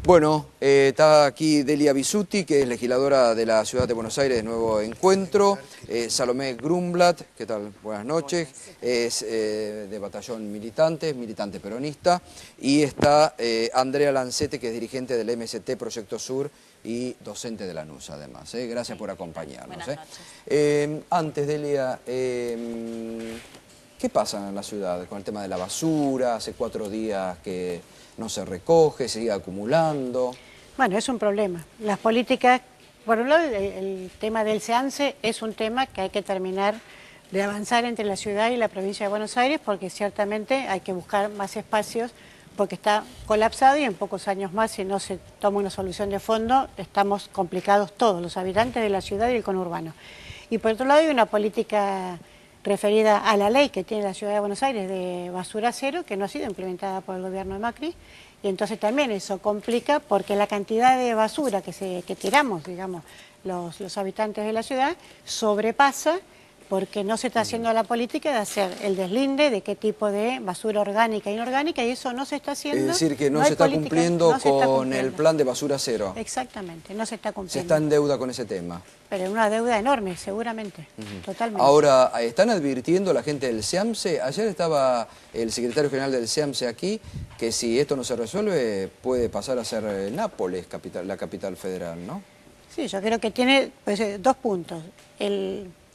Bueno, está aquí Delia Bisutti, que es legisladora de la Ciudad de Buenos Aires de Nuevo Encuentro. Salomé Grumblat, ¿qué tal? Buenas noches. Es de Batallón militante peronista. Y está Andrea Lancete, que es dirigente del MST Proyecto Sur y docente de la NUS, además. Gracias por acompañarnos. Buenas noches. Antes, Delia, ¿qué pasa en la ciudad con el tema de la basura? Hace 4 días que no se recoge, se sigue acumulando. Bueno, es un problema. Las políticas, por un lado, el tema del SEAMSE es un tema que hay que terminar de avanzar entre la ciudad y la provincia de Buenos Aires, porque ciertamente hay que buscar más espacios, porque está colapsado y en pocos años más, si no se toma una solución de fondo, estamos complicados todos, los habitantes de la ciudad y el conurbano. Y por otro lado hay una política referida a la ley que tiene la Ciudad de Buenos Aires de basura cero, que no ha sido implementada por el gobierno de Macri, y entonces también eso complica porque la cantidad de basura que tiramos, digamos, los habitantes de la ciudad, sobrepasa porque no se está haciendo la política de hacer el deslinde de qué tipo de basura orgánica e inorgánica, y eso no se está haciendo. Es decir, que no se está cumpliendo con el plan de basura cero. Exactamente, no se está cumpliendo. Se está en deuda con ese tema. Pero una deuda enorme, seguramente, totalmente. Ahora, ¿están advirtiendo la gente del SEAMSE? Ayer estaba el secretario general del SEAMSE aquí, que si esto no se resuelve puede pasar a ser Nápoles, la capital federal, ¿no? Sí, yo creo que tiene dos puntos.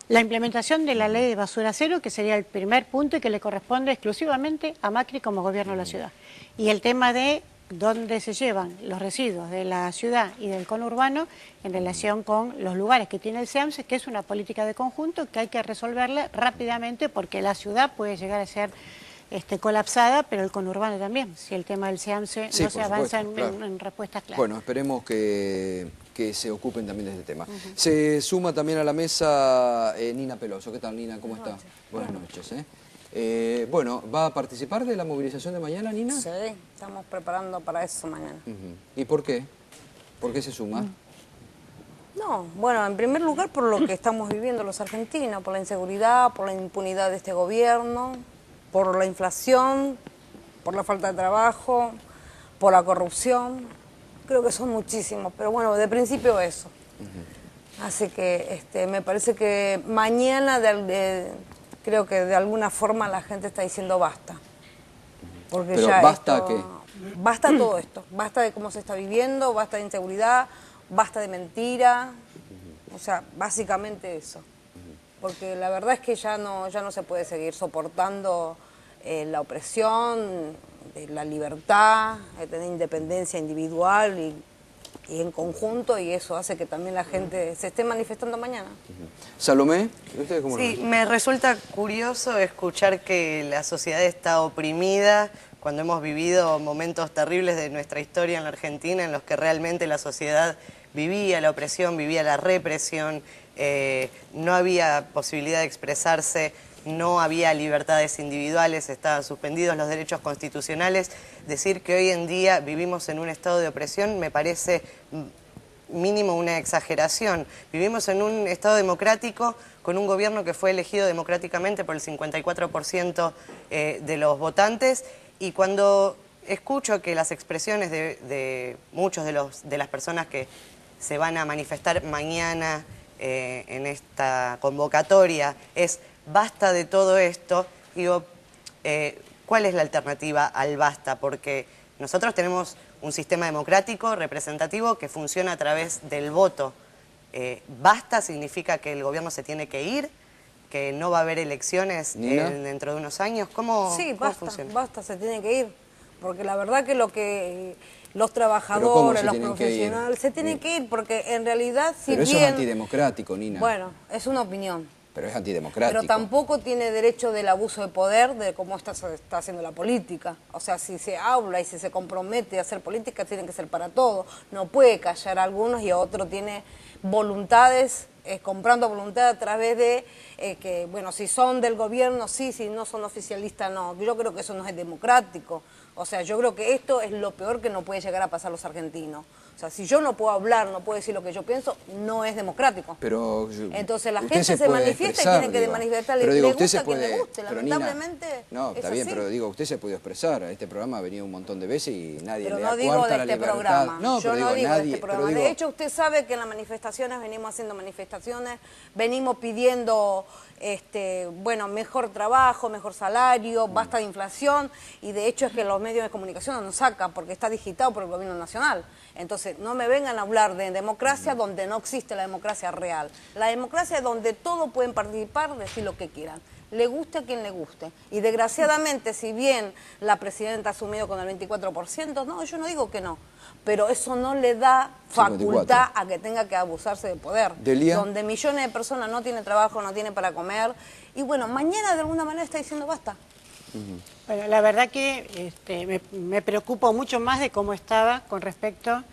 La implementación de la ley de basura cero, que sería el primer punto y que le corresponde exclusivamente a Macri como gobierno de la ciudad. Y el tema de dónde se llevan los residuos de la ciudad y del conurbano en relación con los lugares que tiene el SEAMSE, que es una política de conjunto que hay que resolverla rápidamente porque la ciudad puede llegar a ser colapsada, pero el conurbano también, si el tema del SEAMSE no se avanza en respuestas claras. Bueno, esperemos que se ocupen también de este tema. Se suma también a la mesa Nina Peloso. ¿Qué tal, Nina? ¿Cómo está? Buenas noches. Bueno, ¿va a participar de la movilización de mañana, Nina? Sí, estamos preparando para eso mañana. ¿Y por qué? ¿Por qué se suma? No, bueno, en primer lugar por lo que estamos viviendo los argentinos, por la inseguridad, por la impunidad de este gobierno, por la inflación, por la falta de trabajo, por la corrupción. Creo que son muchísimos, pero bueno, de principio eso. Así que me parece que mañana creo que de alguna forma la gente está diciendo basta. Porque ¿pero ya basta qué? Basta todo esto, basta de cómo se está viviendo, basta de inseguridad, basta de mentira, o sea, básicamente eso. Porque la verdad es que ya no se puede seguir soportando la opresión, la libertad, tener independencia individual y en conjunto, y eso hace que también la gente se esté manifestando mañana. Salomé, ¿ustedes cómo Sí, me resulta curioso escuchar que la sociedad está oprimida cuando hemos vivido momentos terribles de nuestra historia en la Argentina en los que realmente la sociedad vivía la opresión, vivía la represión, no había posibilidad de expresarse, no había libertades individuales, estaban suspendidos los derechos constitucionales. Decir que hoy en día vivimos en un estado de opresión me parece mínimo una exageración. Vivimos en un estado democrático con un gobierno que fue elegido democráticamente por el 54% de los votantes, y cuando escucho que las expresiones de muchos de las personas que se van a manifestar mañana en esta convocatoria es basta de todo esto, digo, ¿cuál es la alternativa al basta? Porque nosotros tenemos un sistema democrático representativo que funciona a través del voto. ¿Basta significa que el gobierno se tiene que ir? ¿Que no va a haber elecciones dentro de unos años? ¿Cómo funciona? Basta, se tiene que ir. Porque la verdad que los trabajadores, los profesionales, se tienen que ir, porque en realidad Pero eso es antidemocrático, Nina. Bueno, es una opinión. Pero es antidemocrático. Pero tampoco tiene derecho del abuso de poder de cómo está haciendo la política. O sea, si se habla y si se compromete a hacer política, tiene que ser para todos. No puede callar a algunos y a otros tiene voluntades, comprando voluntad a través de que, bueno, si son del gobierno, sí, si no son oficialistas, no. Yo creo que eso no es democrático. O sea, yo creo que esto es lo peor que no puede llegar a pasar a los argentinos. O sea, si yo no puedo hablar, no puedo decir lo que yo pienso, no es democrático. Pero entonces la gente se manifiesta y tiene que manifestar. Pero digo, le usted gusta se puede, a quien le guste, pero lamentablemente. Nina, no, está bien, pero digo, usted se puede expresar. Este programa ha venido un montón de veces y nadie pero le no da digo cuarta de la este libertad. programa. No, yo pero no digo nadie, de este programa. pero digo, de hecho, usted sabe que en las manifestaciones venimos haciendo manifestaciones, venimos pidiendo bueno, mejor trabajo, mejor salario, basta de inflación, y de hecho es que los medios de comunicación no nos sacan porque está digitado por el gobierno nacional. Entonces, no me vengan a hablar de democracia donde no existe la democracia real. La democracia es donde todos pueden participar, decir lo que quieran. Le guste a quien le guste. Y desgraciadamente, si bien la presidenta ha asumido con el 24%, no, yo no digo que no, pero eso no le da facultad 54. A que tenga que abusarse de poder. Delia. Donde millones de personas no tienen trabajo, no tienen para comer. Y bueno, mañana de alguna manera está diciendo basta. Bueno, la verdad que me preocupo mucho más de cómo estaba con respecto...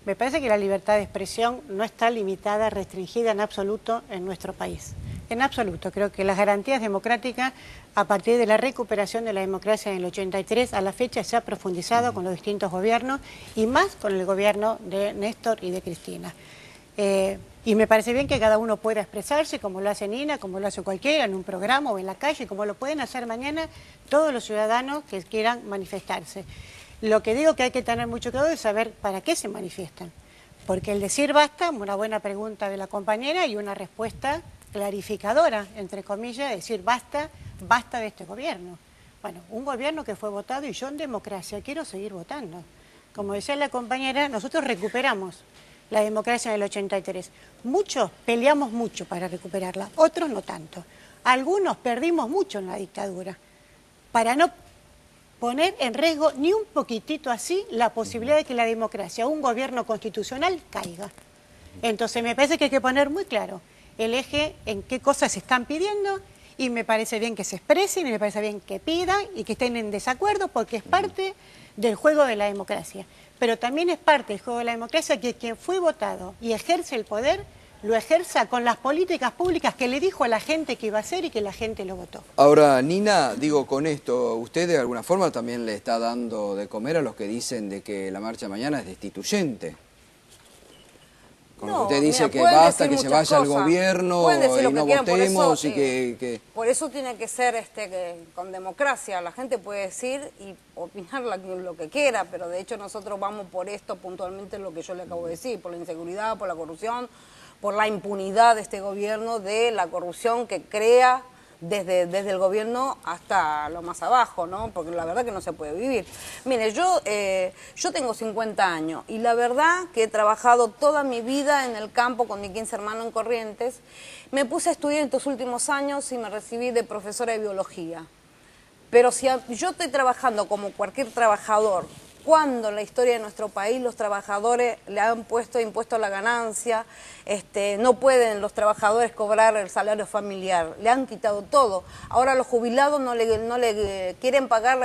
Me parece que la libertad de expresión no está limitada, restringida en absoluto en nuestro país. En absoluto. Creo que las garantías democráticas, a partir de la recuperación de la democracia en el 83, a la fecha se ha profundizado con los distintos gobiernos y más con el gobierno de Néstor y de Cristina. Y me parece bien que cada uno pueda expresarse, como lo hace Nina, como lo hace cualquiera, en un programa o en la calle, como lo pueden hacer mañana todos los ciudadanos que quieran manifestarse. Lo que digo que hay que tener mucho cuidado es saber para qué se manifiestan. Porque el decir basta, una buena pregunta de la compañera y una respuesta clarificadora, entre comillas, decir basta, basta de este gobierno. Bueno, un gobierno que fue votado y yo en democracia quiero seguir votando. Como decía la compañera, nosotros recuperamos la democracia del 83. Muchos peleamos mucho para recuperarla, otros no tanto. Algunos perdimos mucho en la dictadura. Para no poner en riesgo ni un poquitito así la posibilidad de que la democracia, un gobierno constitucional, caiga. Entonces me parece que hay que poner muy claro el eje en qué cosas se están pidiendo y me parece bien que se expresen y me parece bien que pidan y que estén en desacuerdo porque es parte del juego de la democracia. Pero también es parte del juego de la democracia que quien fue votado y ejerce el poder lo ejerza con las políticas públicas que le dijo a la gente que iba a hacer y que la gente lo votó. Ahora, Nina, digo, con esto, usted de alguna forma también le está dando de comer a los que dicen de que la marcha mañana es destituyente. Con lo que usted dice que basta, que se vaya al gobierno y no votemos y que... Por eso tiene que ser con democracia. La gente puede decir y opinar lo que quiera, pero de hecho nosotros vamos por esto puntualmente, lo que yo le acabo de decir, por la inseguridad, por la corrupción, por la impunidad de este gobierno, de la corrupción que crea desde el gobierno hasta lo más abajo, ¿no? Porque la verdad que no se puede vivir. Mire, yo tengo 50 años y la verdad que he trabajado toda mi vida en el campo con mis 15 hermanos en Corrientes. Me puse a estudiar en estos últimos años y me recibí de profesora de biología. Pero si yo estoy trabajando como cualquier trabajador, cuando en la historia de nuestro país los trabajadores le han impuesto a la ganancia, no pueden los trabajadores cobrar el salario familiar, le han quitado todo. Ahora los jubilados no le quieren pagar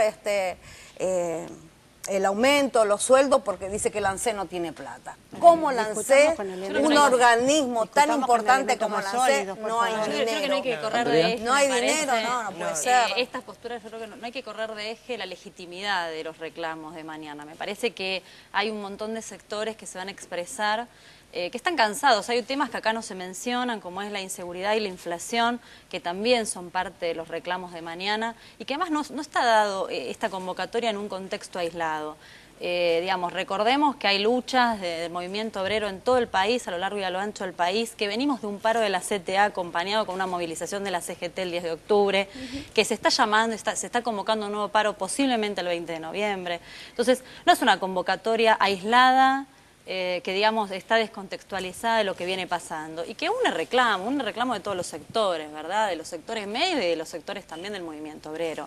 el aumento, los sueldos, porque dice que el ANSE no tiene plata. ¿Cómo el ANSE, un organismo tan importante como el ANSE, no hay dinero? Yo creo que no hay que correr de eje. No hay dinero, no puede ser. Estas posturas, yo creo que no hay que correr de eje la legitimidad de los reclamos de mañana. Me parece que hay un montón de sectores que se van a expresar, que están cansados. Hay temas que acá no se mencionan, como es la inseguridad y la inflación, que también son parte de los reclamos de mañana, y que además no está dado esta convocatoria en un contexto aislado. Digamos, recordemos que hay luchas del movimiento obrero en todo el país, a lo largo y a lo ancho del país, que venimos de un paro de la CTA acompañado con una movilización de la CGT el 10 de octubre, que se está llamando, se está convocando un nuevo paro posiblemente el 20 de noviembre. Entonces, no es una convocatoria aislada, que digamos está descontextualizada de lo que viene pasando y que un reclamo de todos los sectores, ¿verdad? De los sectores medios y de los sectores también del movimiento obrero.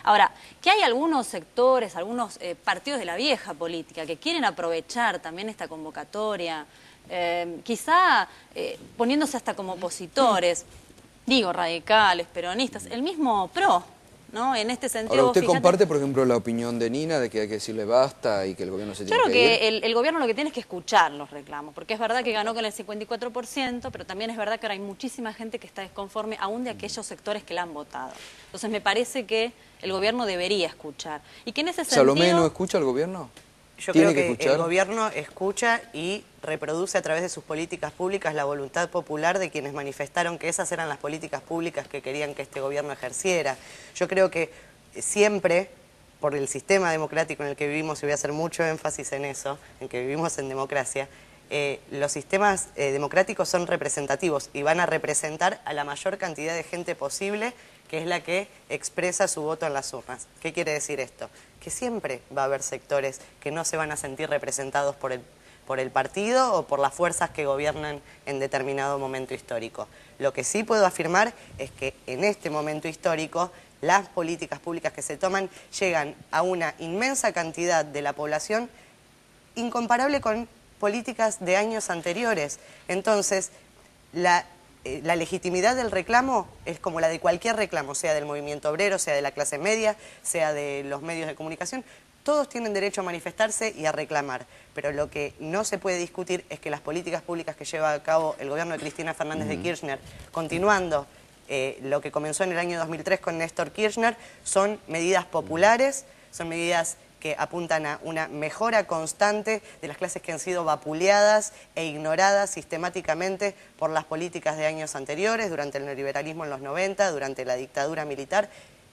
Ahora, que hay algunos sectores, algunos partidos de la vieja política que quieren aprovechar también esta convocatoria, quizá poniéndose hasta como opositores, digo radicales, peronistas, el mismo PRO, ¿no? En este sentido... Ahora, ¿usted fíjate, comparte, por ejemplo, la opinión de Nina de que hay que decirle basta y que el gobierno se yo tiene creo que ir? que el gobierno lo que tiene es que escuchar los reclamos, porque es verdad que ganó con el 54%, pero también es verdad que ahora hay muchísima gente que está desconforme, aún de aquellos sectores que la han votado. Entonces me parece que el gobierno debería escuchar. Y que en ese sentido... ¿Salomé no escucha al gobierno? Yo ¿Tiene creo que escuchar? el gobierno escucha y reproduce a través de sus políticas públicas la voluntad popular de quienes manifestaron que esas eran las políticas públicas que querían que este gobierno ejerciera. Yo creo que siempre, por el sistema democrático en el que vivimos, y voy a hacer mucho énfasis en eso, en que vivimos en democracia, los sistemas democráticos son representativos y van a representar a la mayor cantidad de gente posible, que es la que expresa su voto en las urnas. ¿Qué quiere decir esto? Que siempre va a haber sectores que no se van a sentir representados por el partido o por las fuerzas que gobiernan en determinado momento histórico. Lo que sí puedo afirmar es que en este momento histórico las políticas públicas que se toman llegan a una inmensa cantidad de la población incomparable con políticas de años anteriores. Entonces, la legitimidad del reclamo es como la de cualquier reclamo, sea del movimiento obrero, sea de la clase media, sea de los medios de comunicación. Todos tienen derecho a manifestarse y a reclamar, pero lo que no se puede discutir es que las políticas públicas que lleva a cabo el gobierno de Cristina Fernández de Kirchner, continuando lo que comenzó en el año 2003 con Néstor Kirchner, son medidas populares, son medidas que apuntan a una mejora constante de las clases que han sido vapuleadas e ignoradas sistemáticamente por las políticas de años anteriores, durante el neoliberalismo en los 90, durante la dictadura militar,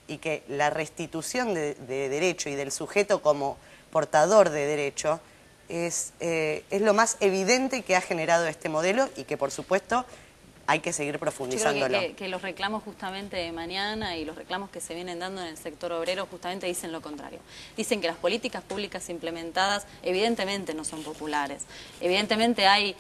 y que la restitución de derecho y del sujeto como portador de derecho es lo más evidente que ha generado este modelo y que, por supuesto, hay que seguir Yo profundizándolo. creo que los reclamos justamente de mañana y los reclamos que se vienen dando en el sector obrero justamente dicen lo contrario. Dicen que las políticas públicas implementadas evidentemente no son populares. Evidentemente hay,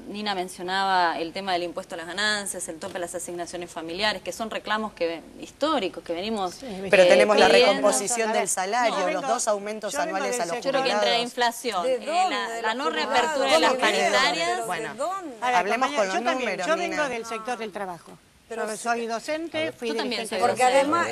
Nina mencionaba el tema del impuesto a las ganancias, el tope a las asignaciones familiares, que son reclamos históricos que venimos Pero tenemos la pidiendo. recomposición del salario, los 2 aumentos anuales a los Yo creo que entre la jubilados. inflación, ¿De dónde? ¿De la los no jubilados? reapertura de las ¿Cómo que de dónde? paritarias... Bueno, ¿De dónde? A ver, hablemos con los yo también, números, yo Nina. vengo del sector del trabajo. Pero Soy docente, fui Yo también dirigente soy Porque docente. además,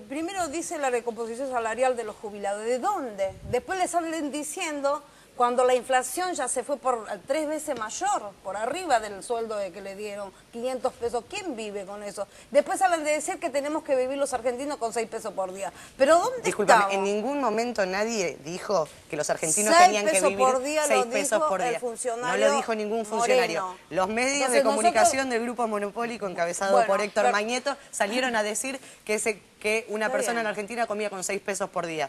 primero dice la recomposición salarial de los jubilados. ¿De dónde? Después le salen diciendo, cuando la inflación ya se fue por 3 veces mayor, por arriba del sueldo que le dieron, 500 pesos. ¿Quién vive con eso? Después salen de decir que tenemos que vivir los argentinos con 6 pesos por día. ¿Pero dónde Discúlpame, estamos? en ningún momento nadie dijo que los argentinos 6 tenían que pesos vivir por día 6 lo pesos dijo por el día. funcionario No lo dijo ningún funcionario. Moreno. Los medios Entonces de comunicación nosotros- del Grupo Monopólico, encabezado Bueno, por Héctor pero- Magneto, salieron a decir que una Está persona bien. en Argentina comía con 6 pesos por día.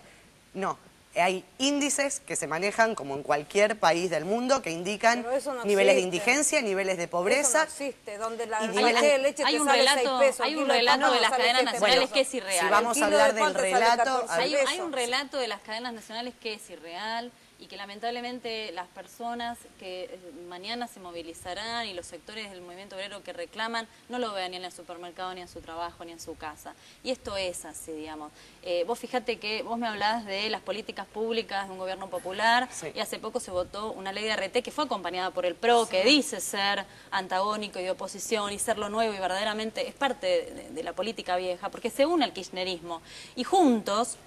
No. Hay índices que se manejan, como en cualquier país del mundo, que indican Pero eso no niveles de existe. indigencia, niveles de Eso pobreza. no existe, donde la y el niveles- leche de leche hay te un sale relato- 6 pesos. hay el un kilo de relato pan de las sale cadenas 7 nacionales pesos. que es irreal. Si vamos El a kilo hablar de pan del te sale relato, 14 Hay pesos. un relato de las cadenas nacionales que es irreal y que lamentablemente las personas que mañana se movilizarán y los sectores del movimiento obrero que reclaman no lo vean ni en el supermercado, ni en su trabajo, ni en su casa. Y esto es así, digamos. Vos fíjate que vos me hablabas de las políticas públicas de un gobierno popular Sí. y hace poco se votó una ley de RT que fue acompañada por el PRO, que dice ser antagónico y de oposición y ser lo nuevo y verdaderamente es parte de la política vieja, porque se une al kirchnerismo y juntos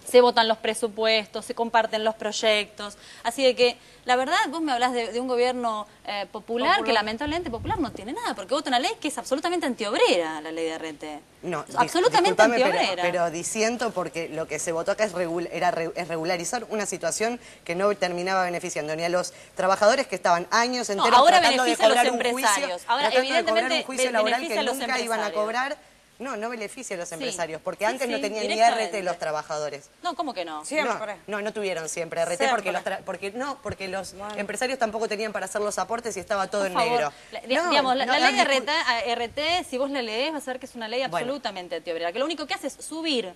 se votan los presupuestos, se comparten los proyectos. Así de que, la verdad, vos me hablás de un gobierno popular, que lamentablemente popular no tiene nada, porque vota una ley que es absolutamente antiobrera, la ley de RT. No, absolutamente discúlpame, antiobrera. pero disiento porque lo que se votó acá es regularizar una situación que no terminaba beneficiando ni a los trabajadores que estaban años No, enteros ahora tratando de beneficia a los cobrar un juicio, empresarios. Ahora, tratando de cobrar un evidentemente, juicio laboral que beneficia a los nunca iban a empresarios. cobrar. No beneficia a los Sí. empresarios, porque Sí, antes no sí, tenían ni directamente. RT los trabajadores. No, ¿cómo que no? Siempre. No tuvieron siempre RT Siempre. porque los empresarios tampoco tenían para hacer los aportes y estaba todo Por en favor. negro. Digamos, la ley de discul- RT, si vos la lees, vas a ver que es una ley Bueno. absolutamente antiobrera, que lo único que hace es subir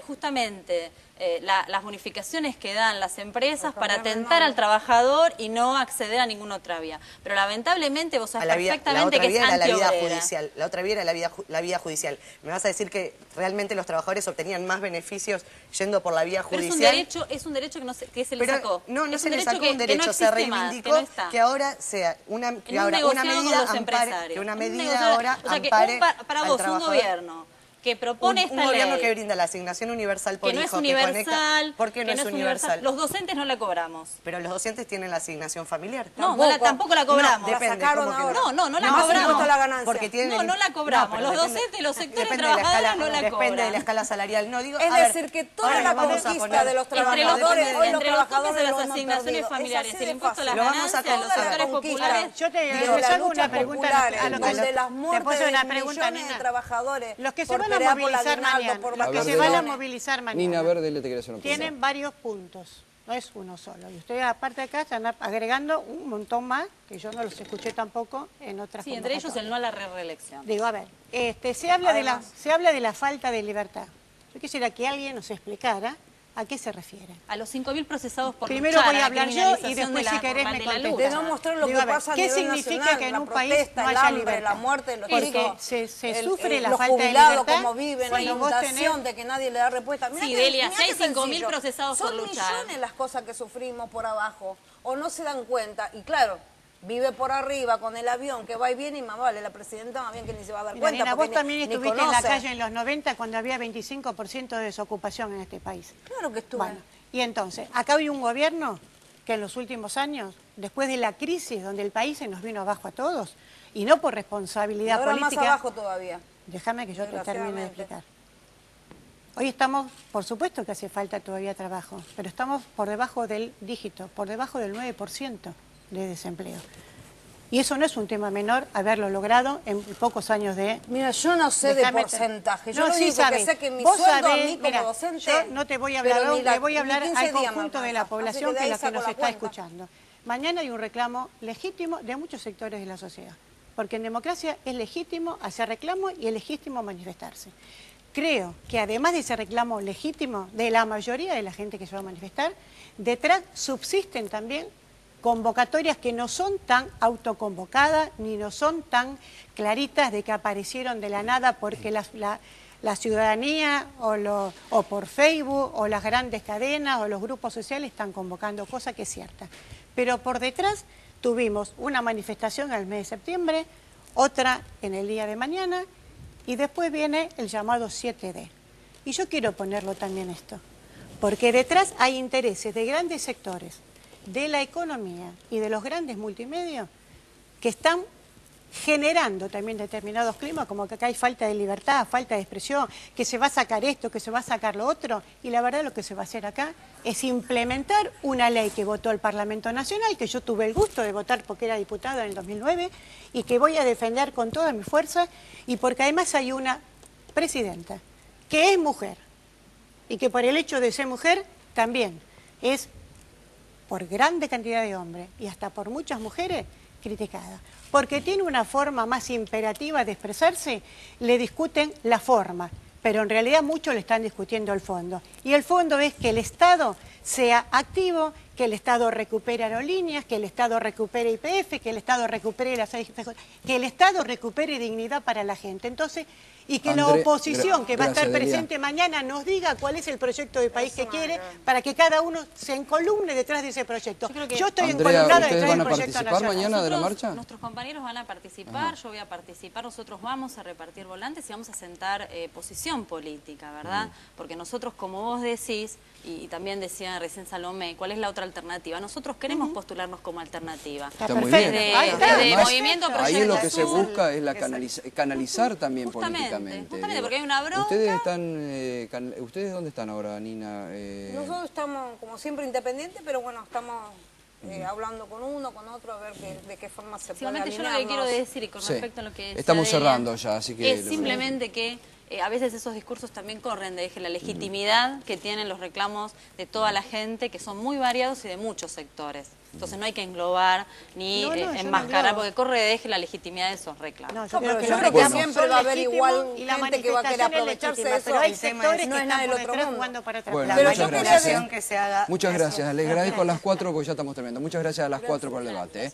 justamente las bonificaciones que dan las empresas para tentar al trabajador y no acceder a ninguna otra vía. Pero lamentablemente vos A sabés la vía- la perfectamente otra que vía es era la vida antiobrera. judicial. La otra vía era la vía judicial. ¿Me vas a decir que realmente los trabajadores obtenían más beneficios yendo por la vía Pero judicial? es un derecho que se le Pero sacó. no Es se le sacó que- un que derecho, no se existe más, reivindicó que no está. que ahora sea una, En un negociado con los ampare, empresarios. que una En un medida negociado- ahora o sea, que ampare para al vos, un trabajador. gobierno que propone un esta gobierno ley. que brinda la asignación universal por Que no es hijo, universal. ¿Por qué no es universal? Los docentes no la cobramos. Pero los docentes tienen la asignación familiar. No, tampoco la cobramos. No, depende, sacaron ¿cómo que ahora. No la Más cobramos. impuesto a la ganancia. Porque tienen No la cobramos. pero Los depende- docentes, los sectores depende de la trabajadores escala- no la Depende de la cobran. escala salarial. No, digo, Es a ver, decir, que toda ahora la lo vamos a conquista poner- de los Entre los trabajadores, topes, hoy los entre los topes trabajadores de lo las hemos asignaciones perdido. Es familiares, así el de impuesto a fácil. las Lo vamos a ganancias, los todas las sectores conquistas. populares. Yo te de las hago una luchas pregunta populares, a lo que- donde las te muertes puedo hacer de una pregunta, millones de Nina. trabajadores Los que se por van a pelear por la movilizar aguinaldo, mañana, por los A que ver, se van a Nina. movilizar Nina mañana, Verde te quería hacer una pregunta. tienen varios puntos, no es uno solo. Y ustedes aparte acá están agregando un montón más, que yo no los escuché tampoco en otras Sí, entre ellos el convocatorias. no a la reelección. Digo, a ver, se habla Además. se habla de la falta de libertad. Yo quisiera que alguien nos explicara a qué se refiere. A los 5.000 procesados por Primero luchar, voy a hablar yo y criminalización después, de si la- querés, de me la contestás. lucha. De no mostrar lo Digo, que a ver, pasa a ¿qué nivel significa nacional, que en la un país protesta, no el haya hambre, libertad? la muerte, los Porque chicos, se sufre la los falta de jubilados, libertad. cómo viven, la Cuando vos inundación tenés- de que nadie le da respuesta. Mirá Sí, que- Delia, mirá si hay qué 5.000 sencillo. procesados por Son luchar. millones las cosas que sufrimos por abajo, o no se dan cuenta, y claro, vive por arriba con el avión que va y viene, y más vale, la presidenta más bien que ni se va a dar Mira, cuenta. Nina, porque vos también ni estuviste en la conoce. calle en los 90 cuando había 25% de desocupación en este país. Claro que estuve. Bueno, y entonces, acá hay un gobierno que en los últimos años, después de la crisis donde el país se nos vino abajo a todos, y no por Y responsabilidad ahora política... más abajo todavía. Déjame que yo te termine de Desgraciadamente. explicar. Hoy estamos, por supuesto que hace falta todavía trabajo, pero estamos por debajo del dígito, por debajo del 9% de desempleo. Y eso no es un tema menor haberlo logrado en pocos años de... Mira, yo no sé de Déjame porcentaje. Yo No, lo sí único sabe. que sé que mi Vos sueldo a sabés, mí como mira, docente... yo no te voy a hablar, pero ni la- le voy a hablar ni 15 al días me conjunto de la alcanza. población Así que de es ahí la que saco nos la está cuenta. escuchando. Mañana hay un reclamo legítimo de muchos sectores de la sociedad, porque en democracia es legítimo hacer reclamo y es legítimo manifestarse. Creo que además de ese reclamo legítimo de la mayoría de la gente que se va a manifestar, detrás subsisten también convocatorias que no son tan autoconvocadas ni no son tan claritas de que aparecieron de la nada porque la ciudadanía o por Facebook o las grandes cadenas o los grupos sociales están convocando, cosa que es cierta. Pero por detrás tuvimos una manifestación en el mes de septiembre, otra en el día de mañana y después viene el llamado 7D. Y yo quiero ponerlo también esto, porque detrás hay intereses de grandes sectores de la economía y de los grandes multimedios que están generando también determinados climas, como que acá hay falta de libertad, falta de expresión, que se va a sacar esto, que se va a sacar lo otro, y la verdad lo que se va a hacer acá es implementar una ley que votó el Parlamento Nacional, que yo tuve el gusto de votar porque era diputada en el 2009, y que voy a defender con toda mi fuerza, y porque además hay una presidenta que es mujer, y que por el hecho de ser mujer también es por grande cantidad de hombres y hasta por muchas mujeres criticada. Porque tiene una forma más imperativa de expresarse, le discuten la forma, pero en realidad muchos le están discutiendo el fondo. Y el fondo es que el Estado sea activo, que el Estado recupere aerolíneas, que el Estado recupere YPF, que el Estado recupere que el Estado recupere dignidad para la gente. Entonces, y que la oposición que va a estar presente mañana nos diga cuál es el proyecto de país que quiere para que cada uno se encolumne detrás de ese proyecto. Yo estoy encolumnada detrás del proyecto nacional. mañana de la marcha? Nuestros compañeros van a participar, yo voy a participar, nosotros vamos a repartir volantes y vamos a sentar posición política, ¿verdad? Porque nosotros, como vos decís, y también decía recién Salomé, ¿cuál es la otra alternativa? Nosotros queremos postularnos como alternativa. Está muy bien. Desde Movimiento Ahí lo que se Proyecto Sur. busca es la canalizar también políticamente. Justamente, porque hay una bronca. ¿Ustedes dónde están ahora, Nina? Nosotros estamos, como siempre, independientes, pero bueno, estamos hablando con uno, con otro, a ver de qué forma se puede Simplemente yo lo que quiero decir, y con respecto a lo que decía estamos Delia, cerrando ya, así que... es simplemente que a veces esos discursos también corren de la legitimidad que tienen los reclamos de toda la gente, que son muy variados y de muchos sectores. Entonces no hay que englobar ni yo no enmascarar, englobo. porque corre de la legitimidad de esos reclamos. No, yo creo que yo los creo que reclamos siempre son va a haber legítimos igual y la gente que va a querer manifestación es aprovecharse legítima, de eso. pero hay El tema sectores no que es nada están del por otro detrás mundo. jugando para atrás. Bueno, La muchas manipulación gracias. que se haga... Muchas gracias. Les agradezco a las 4 porque ya estamos terminando. Muchas gracias a las 4 por el debate.